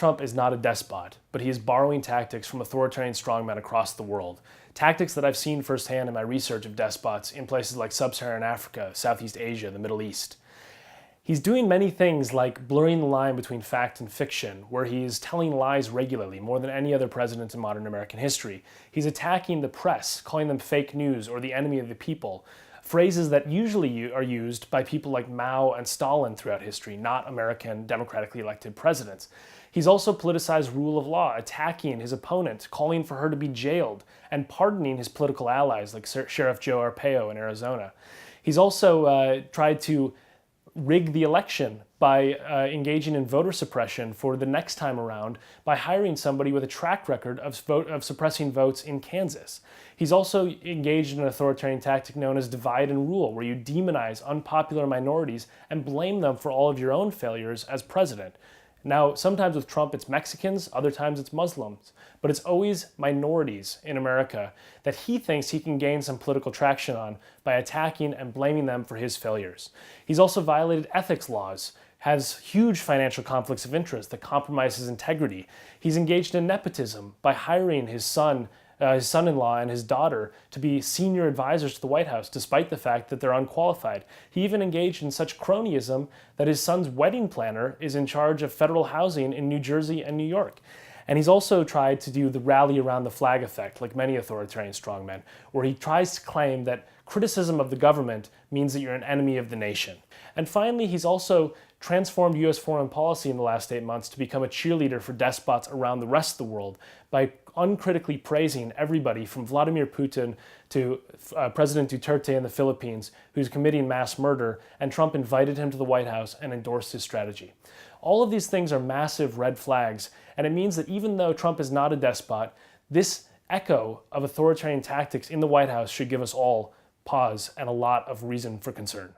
Trump is not a despot, but he is borrowing tactics from authoritarian strongmen across the world. Tactics that I've seen firsthand in my research of despots in places like Sub-Saharan Africa, Southeast Asia, the Middle East. He's doing many things like blurring the line between fact and fiction, where he is telling lies regularly, more than any other president in modern American history. He's attacking the press, calling them fake news or the enemy of the people, phrases that usually are used by people like Mao and Stalin throughout history, not American democratically elected presidents. He's also politicized rule of law, attacking his opponent, calling for her to be jailed, and pardoning his political allies like Sheriff Joe Arpaio in Arizona. He's also tried to rig the election by engaging in voter suppression for the next time around by hiring somebody with a track record of suppressing votes in Kansas. He's also engaged in an authoritarian tactic known as divide and rule, where you demonize unpopular minorities and blame them for all of your own failures as president. Now, sometimes with Trump it's Mexicans, other times it's Muslims, but it's always minorities in America that he thinks he can gain some political traction on by attacking and blaming them for his failures. He's also violated ethics laws, has huge financial conflicts of interest that compromise his integrity. He's engaged in nepotism by hiring his son-in-law and his daughter to be senior advisors to the White House, despite the fact that they're unqualified. He even engaged in such cronyism that his son's wedding planner is in charge of federal housing in New Jersey and New York. And he's also tried to do the rally around the flag effect, like many authoritarian strongmen, where he tries to claim that criticism of the government means that you're an enemy of the nation. And finally, he's also transformed U.S. foreign policy in the last 8 months to become a cheerleader for despots around the rest of the world by uncritically praising everybody from Vladimir Putin to President Duterte in the Philippines, who's committing mass murder, and Trump invited him to the White House and endorsed his strategy. All of these things are massive red flags, and it means that even though Trump is not a despot, this echo of authoritarian tactics in the White House should give us all pause and a lot of reason for concern.